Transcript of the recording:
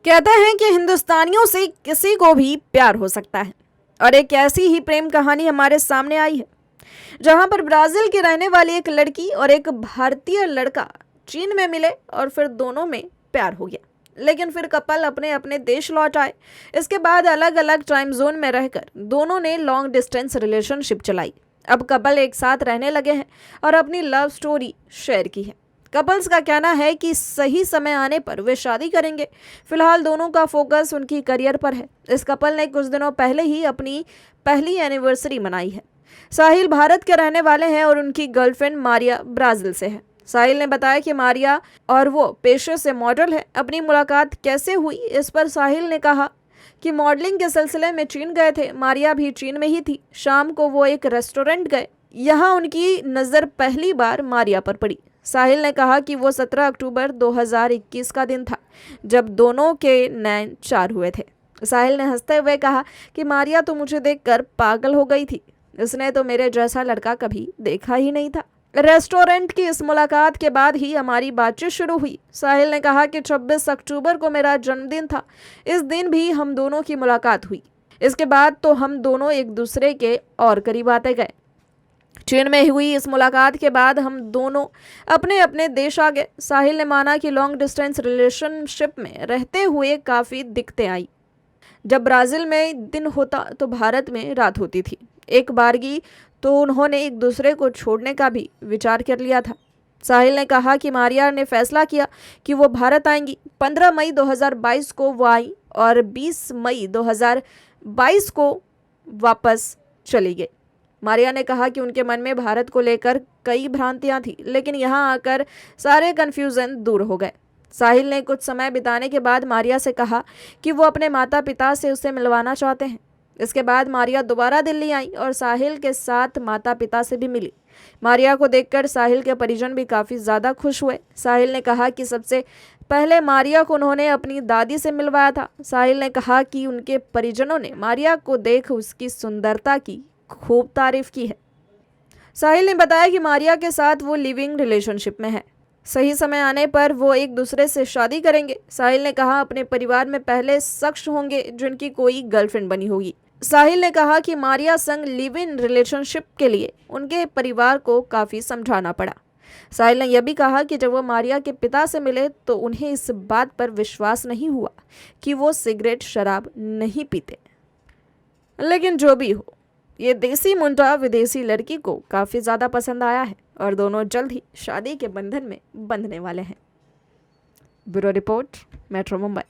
कहते हैं कि हिंदुस्तानियों से किसी को भी प्यार हो सकता है, और एक ऐसी ही प्रेम कहानी हमारे सामने आई है, जहां पर ब्राजील की रहने वाली एक लड़की और एक भारतीय लड़का चीन में मिले और फिर दोनों में प्यार हो गया। लेकिन फिर कपल अपने अपने देश लौट आए। इसके बाद अलग अलग टाइम जोन में रहकर दोनों ने लॉन्ग डिस्टेंस रिलेशनशिप चलाई। अब कपल एक साथ रहने लगे हैं और अपनी लव स्टोरी शेयर की है। कपल्स का कहना है कि सही समय आने पर वे शादी करेंगे। फिलहाल दोनों का फोकस उनकी करियर पर है। इस कपल ने कुछ दिनों पहले ही अपनी पहली एनिवर्सरी मनाई है। साहिल भारत के रहने वाले हैं और उनकी गर्लफ्रेंड मारिया ब्राजील से है। साहिल ने बताया कि मारिया और वो पेशे से मॉडल है। अपनी मुलाकात कैसे हुई, इस पर साहिल ने कहा कि मॉडलिंग के सिलसिले में चीन गए थे। मारिया भी चीन में ही थी। शाम को वो एक रेस्टोरेंट गए। यहाँ उनकी नज़र पहली बार मारिया पर पड़ी। साहिल ने कहा कि वो 17 अक्टूबर 2021 का दिन था जब दोनों के नैन चार हुए थे। साहिल ने हंसते हुए कहा कि मारिया तो मुझे देखकर पागल हो गई थी। उसने तो मेरे जैसा लड़का कभी देखा ही नहीं था। रेस्टोरेंट की इस मुलाकात के बाद ही हमारी बातचीत शुरू हुई। साहिल ने कहा कि 26 अक्टूबर को मेरा जन्मदिन था। इस दिन भी हम दोनों की मुलाकात हुई। इसके बाद तो हम दोनों एक दूसरे के और करीब आते गए। चीन में हुई इस मुलाकात के बाद हम दोनों अपने अपने देश आ गए। साहिल ने माना कि लॉन्ग डिस्टेंस रिलेशनशिप में रहते हुए काफ़ी दिक्कतें आई। जब ब्राज़ील में दिन होता तो भारत में रात होती थी। एक बारगी तो उन्होंने एक दूसरे को छोड़ने का भी विचार कर लिया था। साहिल ने कहा कि मारिया ने फैसला किया कि वो भारत आएंगी। 15 मई 2022 को वो आई और 20 मई 2022 को वापस चली गई। मारिया ने कहा कि उनके मन में भारत को लेकर कई भ्रांतियां थी, लेकिन यहाँ आकर सारे कन्फ्यूज़न दूर हो गए। साहिल ने कुछ समय बिताने के बाद मारिया से कहा कि वो अपने माता पिता से उसे मिलवाना चाहते हैं। इसके बाद मारिया दोबारा दिल्ली आई और साहिल के साथ माता पिता से भी मिली। मारिया को देखकर साहिल के परिजन भी काफ़ी ज़्यादा खुश हुए। साहिल ने कहा कि सबसे पहले मारिया को उन्होंने अपनी दादी से मिलवाया था। साहिल ने कहा कि उनके परिजनों ने मारिया को देख उसकी सुंदरता की खूब तारीफ की है। साहिल ने बताया कि मारिया के साथ वो लिविंग रिलेशनशिप में है। सही समय आने पर वो एक दूसरे से शादी करेंगे। साहिल ने कहा अपने परिवार में पहले शख्स होंगे जिनकी कोई गर्लफ्रेंड बनी होगी। साहिल ने कहा कि मारिया संग लिव इन रिलेशनशिप के लिए उनके परिवार को काफ़ी समझाना पड़ा। साहिल ने यह भी कहा कि जब वो मारिया के पिता से मिले तो उन्हें इस बात पर विश्वास नहीं हुआ कि वो सिगरेट शराब नहीं पीते। लेकिन जो भी हो, ये देसी मुंडा विदेशी लड़की को काफ़ी ज़्यादा पसंद आया है और दोनों जल्द ही शादी के बंधन में बंधने वाले हैं। Bureau report, metro Mumbai.